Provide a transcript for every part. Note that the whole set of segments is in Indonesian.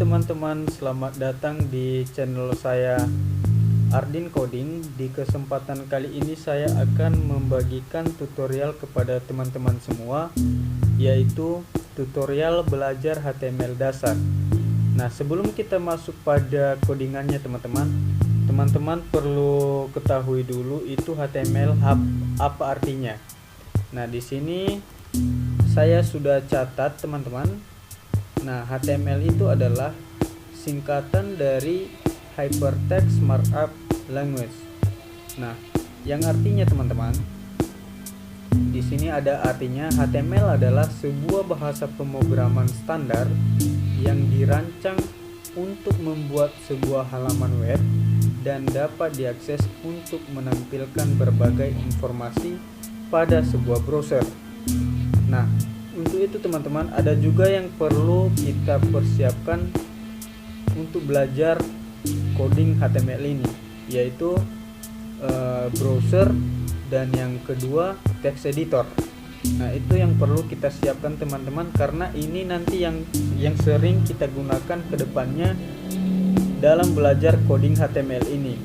teman-teman, selamat datang di channel saya Ardin Coding. Di kesempatan kali ini saya akan membagikan tutorial kepada teman-teman semua, yaitu tutorial belajar HTML dasar. Nah, sebelum kita masuk pada codingannya teman-teman perlu ketahui dulu itu HTML apa artinya. Nah, di sini saya sudah catat teman-teman. Nah, HTML itu adalah singkatan dari Hypertext Markup Language. Nah, yang artinya teman-teman, di sini ada artinya HTML adalah sebuah bahasa pemrograman standar yang dirancang untuk membuat sebuah halaman web dan dapat diakses untuk menampilkan berbagai informasi pada sebuah browser. Nah, untuk itu teman-teman ada juga yang perlu kita persiapkan untuk belajar coding HTML ini, yaitu browser dan yang kedua text editor. Nah, itu yang perlu kita siapkan teman-teman, karena ini nanti yang sering kita gunakan ke depannya dalam belajar coding HTML ini.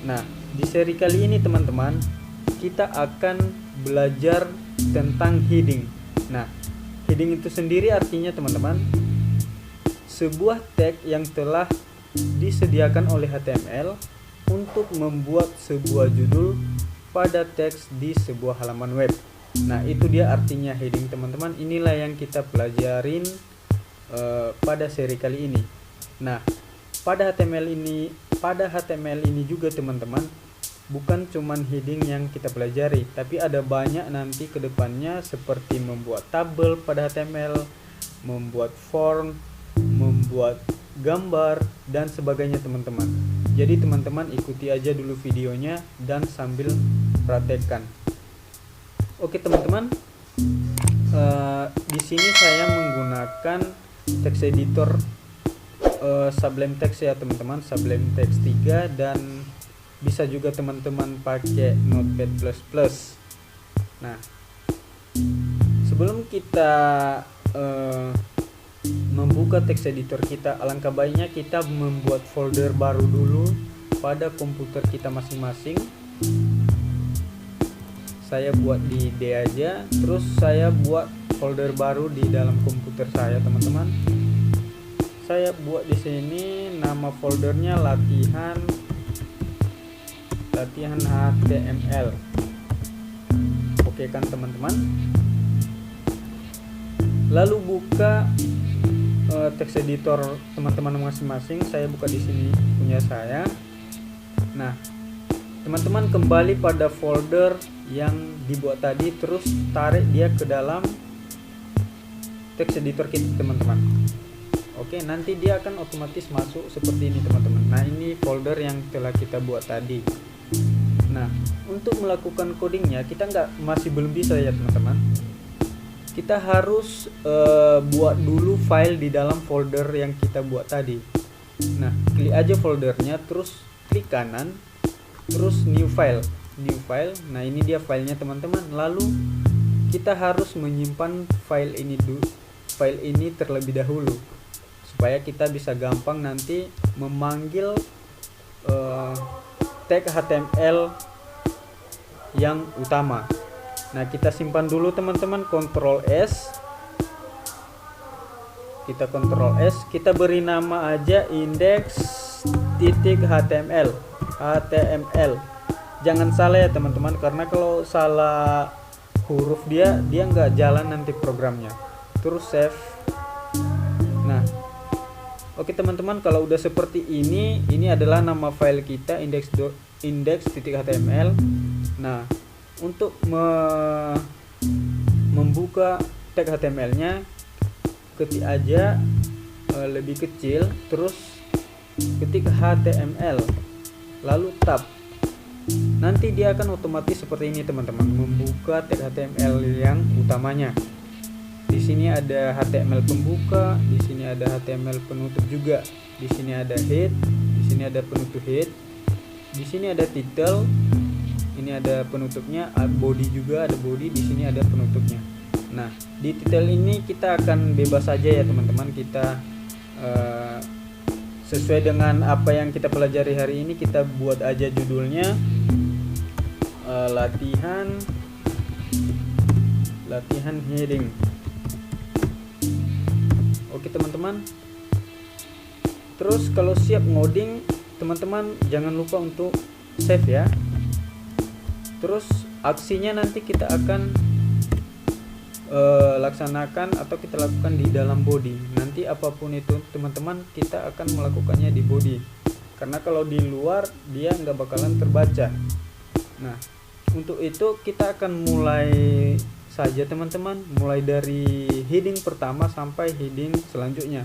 Nah, di seri kali ini teman-teman kita akan belajar tentang heading. Nah, heading itu sendiri artinya teman-teman sebuah tag yang telah disediakan oleh HTML untuk membuat sebuah judul pada teks di sebuah halaman web. Nah, itu dia artinya heading teman-teman. Inilah yang kita pelajarin pada seri kali ini. Nah, pada HTML ini juga teman-teman, bukan cuman heading yang kita pelajari, tapi ada banyak nanti kedepannya seperti membuat tabel pada HTML, membuat form, membuat gambar dan sebagainya teman-teman. Jadi teman-teman ikuti aja dulu videonya dan sambil praktekkan. Oke teman-teman, di sini saya menggunakan text editor Sublime Text ya teman-teman, Sublime Text 3, dan bisa juga teman-teman pakai Notepad++. Nah, sebelum kita membuka text editor kita, alangkah baiknya kita membuat folder baru dulu pada komputer kita masing-masing. Saya buat di D aja, terus saya buat folder baru di dalam komputer saya teman-teman. Saya buat di sini nama foldernya latihan HTML. Oke kan teman-teman, lalu buka text editor teman-teman masing-masing. Saya buka di sini punya saya. Nah, teman-teman kembali pada folder yang dibuat tadi, terus tarik dia ke dalam text editor kita teman-teman. Oke, nanti dia akan otomatis masuk seperti ini teman-teman. Nah, ini folder yang telah kita buat tadi. Nah, untuk melakukan codingnya kita masih belum bisa ya teman-teman. Kita harus buat dulu file di dalam folder yang kita buat tadi. Nah, klik aja foldernya, terus klik kanan, terus new file. Nah, ini dia filenya teman-teman. Lalu kita harus menyimpan file ini terlebih dahulu supaya kita bisa gampang nanti memanggil tag HTML yang utama. Nah, kita simpan dulu teman-teman, Ctrl S. Kita beri nama aja index.html. Jangan salah ya teman-teman, karena kalau salah huruf dia nggak jalan nanti programnya. Terus save. Nah, oke teman-teman, kalau udah seperti ini adalah nama file kita, index.html. Nah, untuk membuka tag HTML-nya, ketik aja lebih kecil, terus ketik HTML, lalu tab. Nanti dia akan otomatis seperti ini teman-teman, membuka tag HTML yang utamanya. Di sini ada HTML pembuka, di sini ada HTML penutup juga. Di sini ada head, di sini ada penutup head. Di sini ada title, ini ada penutupnya, body juga ada body, di sini ada penutupnya. Nah, di title ini kita akan bebas saja ya teman-teman, kita uh, sesuai dengan apa yang kita pelajari hari ini, kita buat aja judulnya latihan heading. Oke teman-teman, terus kalau siap ngoding, teman-teman jangan lupa untuk save ya. Terus aksinya nanti kita akan laksanakan atau kita lakukan di dalam body. Nanti apapun itu teman-teman, kita akan melakukannya di body, karena kalau di luar dia nggak bakalan terbaca. Nah, untuk itu kita akan mulai saja teman-teman, mulai dari heading pertama sampai heading selanjutnya.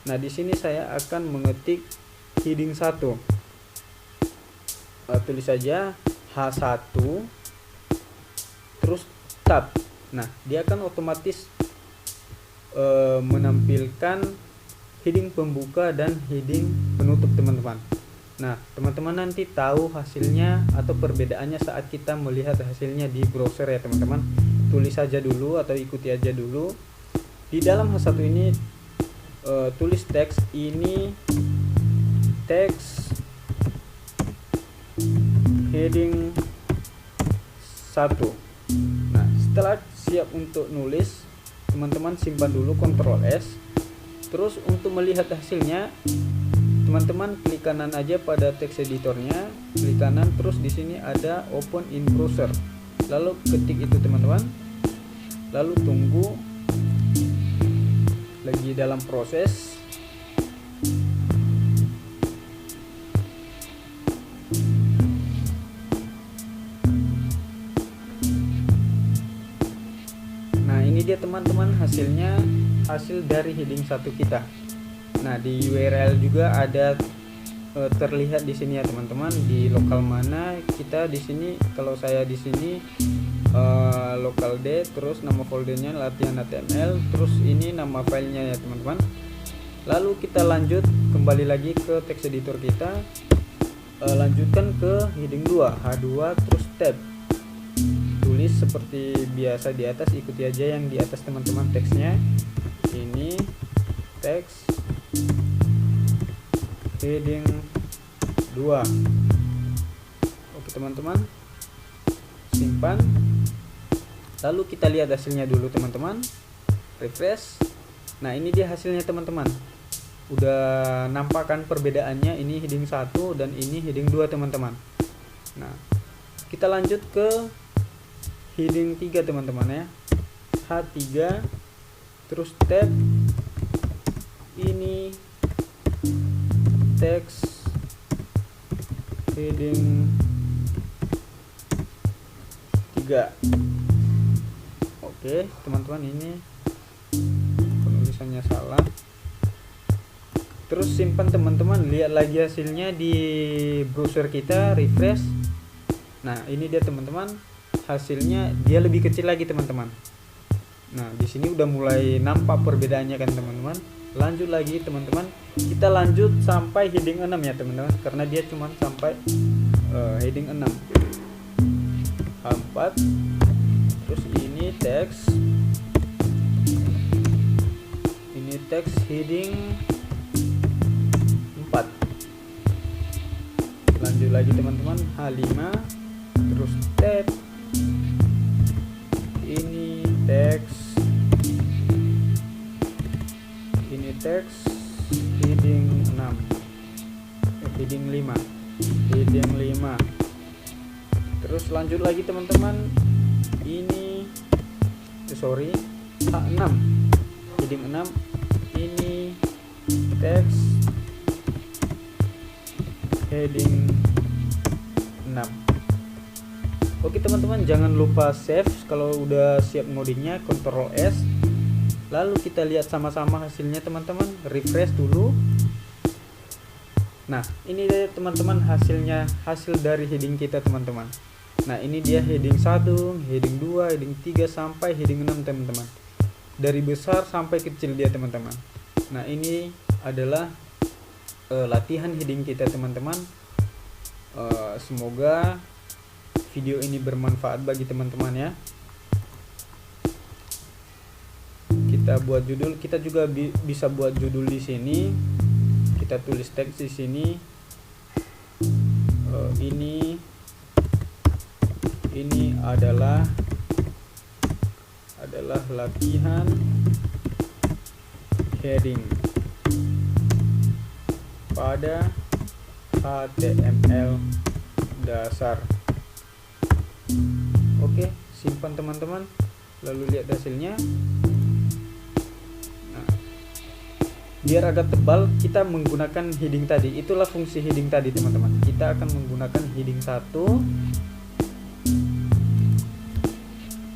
Nah, di sini saya akan mengetik heading 1. Tulis saja H1 terus tab. Nah, dia akan otomatis menampilkan heading pembuka dan heading penutup teman-teman. Nah, teman-teman nanti tahu hasilnya atau perbedaannya saat kita melihat hasilnya di browser ya teman-teman. Tulis saja dulu atau ikuti aja dulu. Di dalam H1 ini tulis teks ini, teks heading 1. Nah, setelah siap untuk nulis, teman-teman simpan dulu, Ctrl S. Terus untuk melihat hasilnya, teman-teman klik kanan aja pada text editornya, klik kanan, terus di sini ada open in browser. Lalu ketik itu teman-teman. Lalu tunggu, lagi dalam proses. Dia teman-teman hasilnya, hasil dari heading 1 kita. Nah, di URL juga ada terlihat di sini ya teman-teman, di lokal mana kita. Di sini kalau saya di sini local D, terus nama foldernya latihan HTML, terus ini nama filenya ya teman-teman. Lalu kita lanjut kembali lagi ke text editor kita, lanjutkan ke heading 2 H2 terus tab. Tulis seperti biasa di atas, ikuti aja yang di atas teman-teman teksnya. Ini teks heading 2. Oke teman-teman, simpan. Lalu kita lihat hasilnya dulu teman-teman, refresh. Nah, ini dia hasilnya teman-teman. Udah nampak kan perbedaannya, ini heading 1 dan ini heading 2 teman-teman. Nah, kita lanjut ke heading 3 teman-teman ya, H3 terus tab, ini teks heading 3. Oke teman-teman, ini penulisannya salah. Terus simpan teman-teman, lihat lagi hasilnya di browser kita, refresh. Nah, ini dia teman-teman, hasilnya dia lebih kecil lagi teman-teman. Nah, di sini udah mulai nampak perbedaannya kan teman-teman. Lanjut lagi teman-teman, kita lanjut sampai heading 6 ya teman-teman, karena dia cuma sampai heading 6. H4 terus ini teks heading 4. Lanjut lagi teman-teman, H5 terus tab, ini teks heading 6, heading 5. Terus lanjut lagi teman-teman, ini H6 heading 6, ini teks heading 6. Oke teman-teman, jangan lupa save kalau udah siap ngodingnya, Ctrl S. Lalu kita lihat sama-sama hasilnya teman-teman, refresh dulu. Nah, ini dia teman-teman hasilnya, hasil dari heading kita teman-teman. Nah, ini dia heading 1, heading 2, heading 3 sampai heading 6 teman-teman. Dari besar sampai kecil dia teman-teman. Nah, ini adalah latihan heading kita teman-teman. Semoga video ini bermanfaat bagi teman-teman ya. kita buat judul. Kita juga bisa buat judul di sini. Kita tulis teks di sini. Ini adalah latihan heading pada HTML dasar. Oke, simpan teman-teman, lalu lihat hasilnya. Nah, biar agak tebal kita menggunakan heading tadi. Itulah fungsi heading tadi teman-teman. Kita akan menggunakan heading 1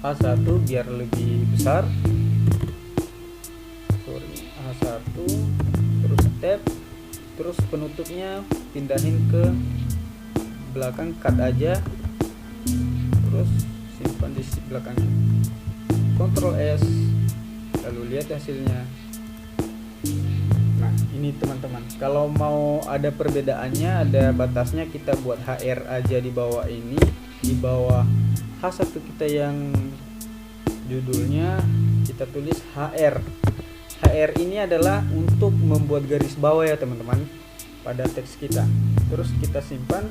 A1 biar lebih besar. A1, terus tab, terus penutupnya pindahin ke belakang, cut aja, terus simpan di belakangnya. Ctrl S, lalu lihat hasilnya. Nah, ini teman-teman, kalau mau ada perbedaannya, ada batasnya, kita buat HR aja di bawah ini. Di bawah H1 kita yang judulnya kita tulis HR. HR ini adalah untuk membuat garis bawah ya teman-teman pada teks kita. Terus kita simpan.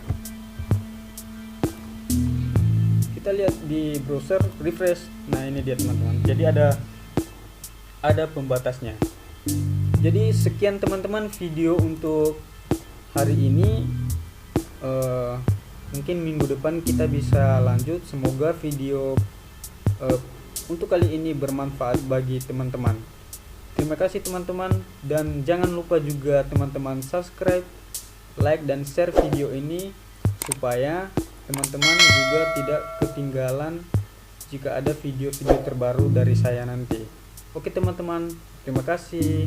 Kita lihat di browser, refresh. Nah, ini dia teman-teman. Jadi ada pembatasnya. Jadi sekian teman-teman video untuk hari ini. Mungkin minggu depan kita bisa lanjut. Semoga video untuk kali ini bermanfaat bagi teman-teman. Terima kasih teman-teman, dan jangan lupa juga teman-teman subscribe, like, dan share video ini supaya teman-teman juga tidak ketinggalan jika ada video-video terbaru dari saya nanti. Oke teman-teman, terima kasih.